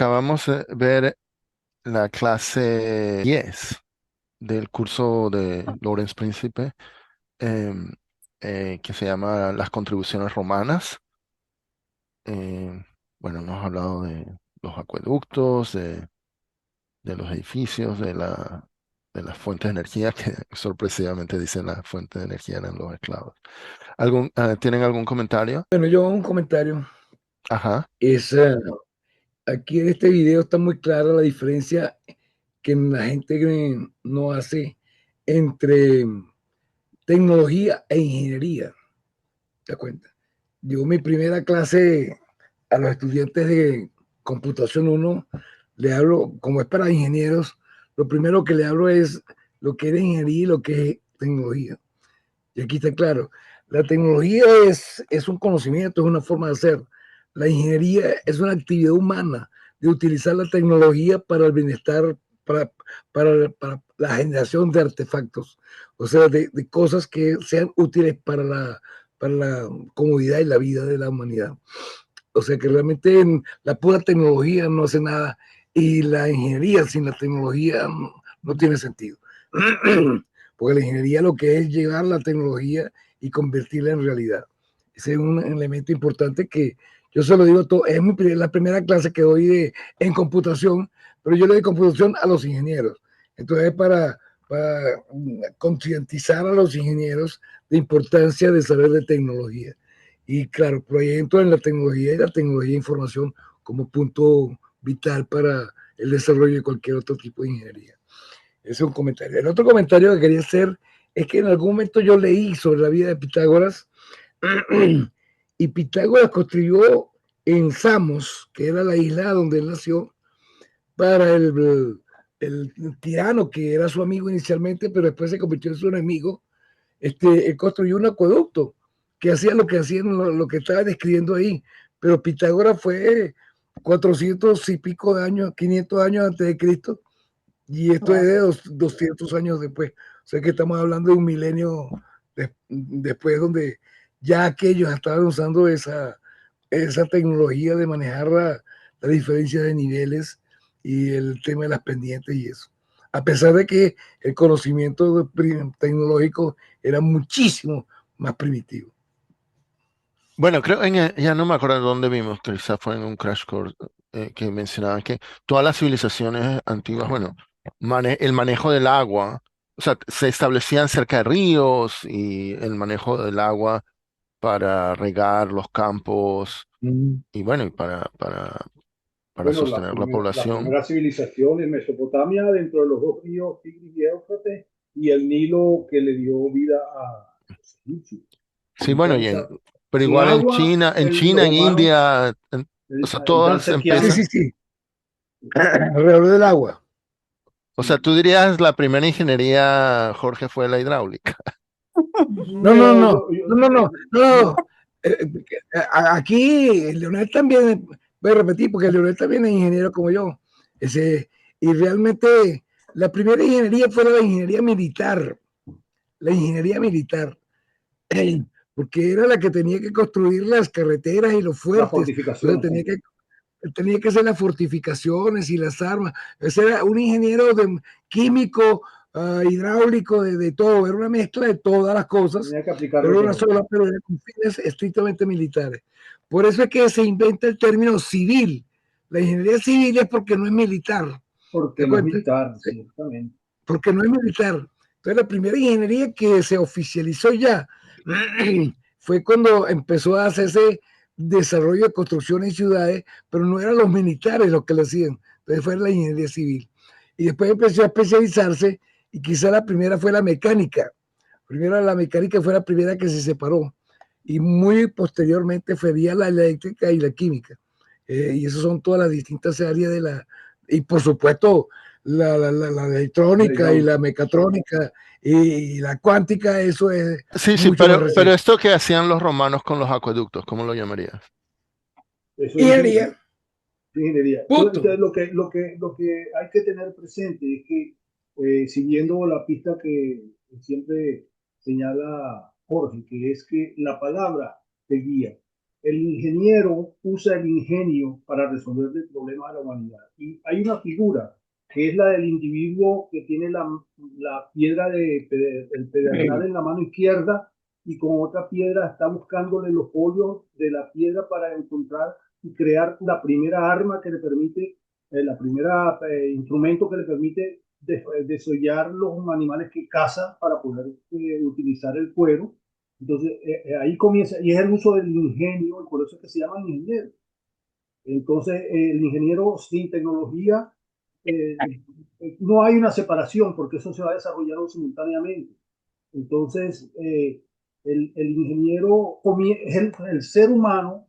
Acabamos de ver la clase 10 del curso de Lawrence Príncipe, em, que se llama Las contribuciones romanas. Em, bueno, nos ha hablado de los acueductos, de los edificios, de las fuentes de energía, que sorpresivamente dicen las fuentes de energía eran los esclavos. ¿Tienen algún comentario? Bueno, yo un comentario Ajá. es, aquí en este video está muy clara la diferencia que la gente no hace entre tecnología e ingeniería. ¿Te das cuenta? Yo mi primera clase a los estudiantes de computación uno le hablo, como es para ingenieros, lo primero que le hablo es lo que es ingeniería y lo que es tecnología. Y aquí está claro, la tecnología es un conocimiento, es una forma de hacer. La ingeniería es una actividad humana de utilizar la tecnología para el bienestar, para la generación de artefactos, o sea, de cosas que sean útiles para la comodidad y la vida de la humanidad. O sea que realmente la pura tecnología no hace nada y la ingeniería sin la tecnología no tiene sentido. Porque la ingeniería lo que es llevar la tecnología y convertirla en realidad. Ese es un elemento importante que yo se lo digo todo, es la primera clase que doy en computación, pero yo le doy computación a los ingenieros. Entonces, para concientizar a los ingenieros de importancia de saber de tecnología. Y claro, proyecto en la tecnología y la tecnología de información como punto vital para el desarrollo de cualquier otro tipo de ingeniería. Ese es un comentario. El otro comentario que quería hacer es que en algún momento yo leí sobre la vida de Pitágoras y Pitágoras construyó en Samos, que era la isla donde él nació, para el tirano que era su amigo inicialmente, pero después se convirtió en su enemigo. Él construyó un acueducto que hacía lo que hacían, lo que estaba describiendo ahí. Pero Pitágoras fue 400 y pico de años, 500 años antes de Cristo, y esto es Ah, de 200 años después. O sea que estamos hablando de un milenio después, donde ya aquellos estaban usando esa tecnología de manejar la diferencia de niveles y el tema de las pendientes y eso. A pesar de que el conocimiento tecnológico era muchísimo más primitivo. Bueno, creo ya no me acuerdo de dónde vimos, quizás fue en un crash course que mencionaban que todas las civilizaciones antiguas, bueno, el manejo del agua, o sea, se establecían cerca de ríos y el manejo del agua para regar los campos Mm. y bueno, y para bueno, sostener la la población. primera civilización en Mesopotamia, dentro de los dos ríos Tigris y Éufrates, y el Nilo que le dio vida a los egipcios. Sí, bueno, Entonces, pero sin igual agua, en los China, en humanos India, o sea, dan todos Sí, sequía. sí, empiezan. sí. Alrededor del agua. O sea, Sí. tú dirías la primera ingeniería, Jorge, fue la hidráulica. No, no, No, no, no, no, no, no, no. Aquí Leonel también, voy a repetir, porque Leonel también es ingeniero como yo. Ese, y realmente la primera ingeniería fue la ingeniería militar, la ingeniería militar, porque era la que tenía que construir las carreteras y los la fuertes, entonces fortificación, sí. tenía que hacer las fortificaciones y las armas. Ese era un ingeniero químico, hidráulico, de todo. Era una mezcla de todas las cosas, Tenía que aplicarlo pero una todo. sola, pero era con fines estrictamente militares. Por eso es que se inventa el término civil. La ingeniería civil es porque no es militar. ¿Te Porque das no es cuenta? militar, Sí, ciertamente. porque no es militar. Entonces, la primera ingeniería que se oficializó ya fue cuando empezó a hacerse desarrollo de construcciones y ciudades, pero no eran los militares los que lo hacían, entonces fue la ingeniería civil. Y después empezó a especializarse y quizá la primera fue la mecánica. Primero la mecánica fue la primera que se separó y muy posteriormente fue la eléctrica y la química. Y esas son todas las distintas áreas de la... Y por supuesto, la La electrónica y la hidráulica. mecatrónica y la cuántica, eso es Sí, sí, mucho más pero reciente. esto que hacían los romanos con los acueductos, ¿cómo lo llamarías? Eso es ingeniería. Ingeniería, Ingeniería. punto. Entonces, lo que hay que tener presente es que, siguiendo la pista que siempre señala Jorge, que es que la palabra te guía. el ingeniero usa el ingenio para resolver el problema de la humanidad. Y hay una figura que es la del individuo que tiene la piedra el pedernal en la mano izquierda y con otra piedra está buscándole los hoyos de la piedra para encontrar y crear la primera arma que le permite, la primera instrumento que le permite desollar los animales que caza para poder utilizar el cuero. Entonces, ahí comienza, y es el uso del ingenio, y por eso es que se llama ingeniero. Entonces, el ingeniero sin tecnología, eh, no hay una separación, porque eso se va desarrollando simultáneamente. Entonces, el ingeniero es el ser humano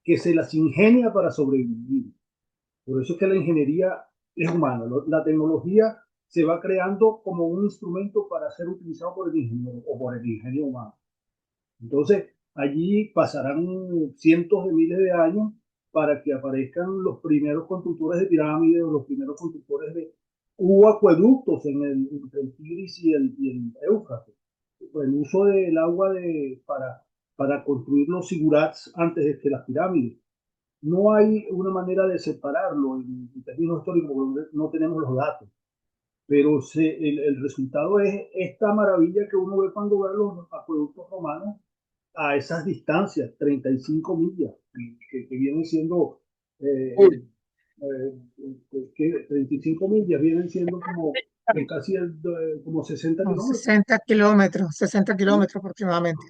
que se las ingenia para sobrevivir. Por eso es que la ingeniería es humana. La tecnología se va creando como un instrumento para ser utilizado por el ingeniero o por el ingenio humano. Entonces, allí pasarán cientos de miles de años para que aparezcan los primeros constructores de pirámides, los primeros constructores de... Hubo acueductos entre el Tigris y el Éufrates. El uso del agua para construir los sigurats antes de que las pirámides. No hay una manera de separarlo en términos históricos porque no tenemos los datos, pero el resultado es esta maravilla que uno ve cuando ve los acueductos romanos a esas distancias, 35 millas, que vienen siendo, Uy, que 35 millas vienen siendo como casi como 60 Como kilómetros. 60 kilómetros aproximadamente.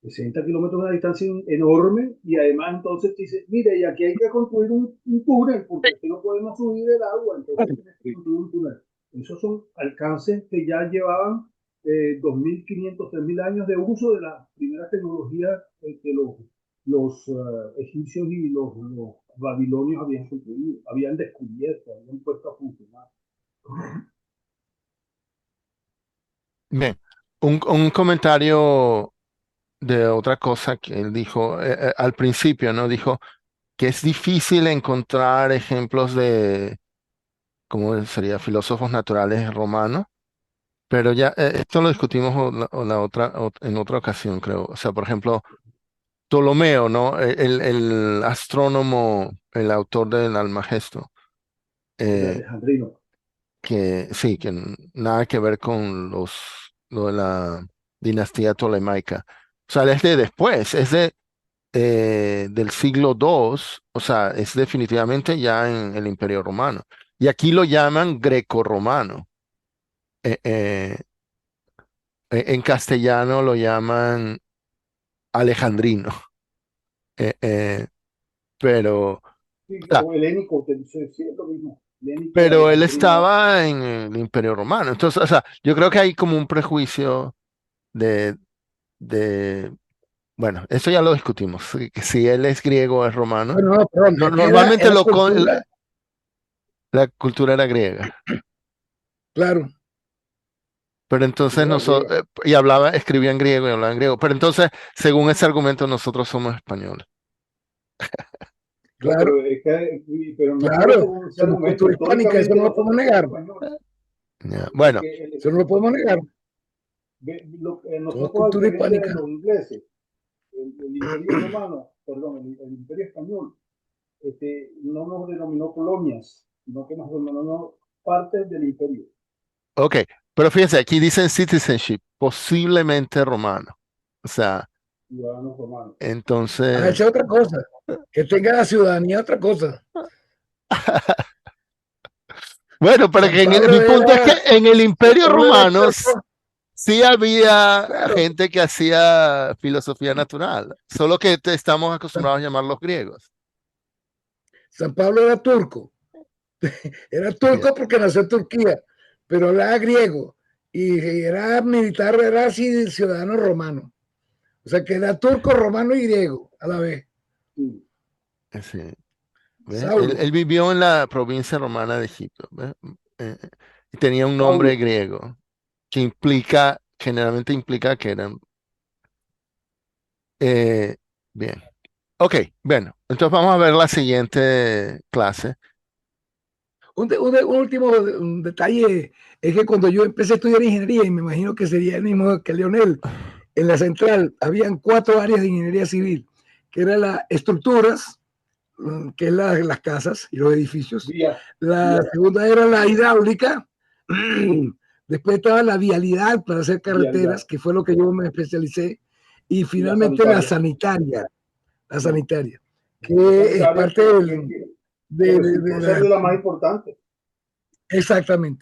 60 kilómetros es una distancia enorme y además entonces dice, mire, y aquí hay que construir un túnel porque aquí no podemos subir el agua, entonces tienes que construir un túnel. Esos son alcances que ya llevaban 2.500, 3.000 años de uso de las primeras tecnologías que los egipcios y los babilonios habían construido, habían descubierto, habían puesto a funcionar. Bien, un comentario de otra cosa que él dijo al principio, ¿no? Dijo que es difícil encontrar ejemplos de, ¿cómo sería? Filósofos naturales romanos, pero ya esto lo discutimos en otra ocasión, creo. O sea, por ejemplo, Ptolomeo, ¿no? El astrónomo, el autor del Almagesto, El eh, alejandrino. que sí, que nada que ver con lo de la dinastía tolemaica. O sea, es de después, es del siglo II, o sea, es definitivamente ya en el Imperio Romano. Y aquí lo llaman greco-romano. Eh, eh, en castellano lo llaman alejandrino. Eh, eh, pero, o Sí, sea, o helénico, sí, es lo mismo. Helénico, pero él alejandrino. estaba en el Imperio Romano. Entonces, o sea, yo creo que hay como un prejuicio de, de, bueno, eso ya lo discutimos. Si él es griego o es romano. bueno, no, perdón, aquí Normalmente era cultura, la cultura era griega. claro. Pero entonces Cultura griega. nosotros, escribía en griego y hablaba en griego. Pero entonces, según ese argumento, nosotros somos españoles. No, Claro, pero no solo claro, según ese somos argumento, cultura hispánica, eso históricamente no lo podemos nosotros somos negar, españoles. Ya. Bueno, Porque eso no lo podemos negar, nosotros, somos a cultura diferencia de hispánica. los ingleses, el imperio romano, perdón, el imperio español, no nos denominó colonias, sino que nos denominó partes del imperio, ok. Pero fíjense, aquí dicen citizenship, posiblemente romano. O sea, ciudadanos romanos. Ah, entonces, esa es otra cosa, que tenga la ciudadanía otra cosa. bueno, pero San que Pablo mi punto es que era, en el San Imperio Pablo era Romano experto, sí había claro, gente que hacía filosofía natural, solo que estamos acostumbrados a llamarlos griegos. San Pablo era Bien. turco porque nació en Turquía, pero hablaba griego y era militar, era así ciudadano romano. O sea que era turco, romano y griego a la vez. Sí. Sí. ¿Ve? Saulo, Él vivió en la provincia romana de Egipto, ¿ve? Y tenía un nombre Saulo. griego generalmente implica que eran. eh, bien. Ok, bueno, entonces vamos a ver la siguiente clase. un último detalle es que cuando yo empecé a estudiar ingeniería, y me imagino que sería el mismo que Leonel, En la central habían 4 áreas de ingeniería civil, que eran las estructuras, que es las casas y los edificios. La segunda era la hidráulica. Después estaba la vialidad para hacer carreteras, que fue lo que yo me especialicé. Y finalmente la sanitaria, que es parte de la más importante. Exactamente.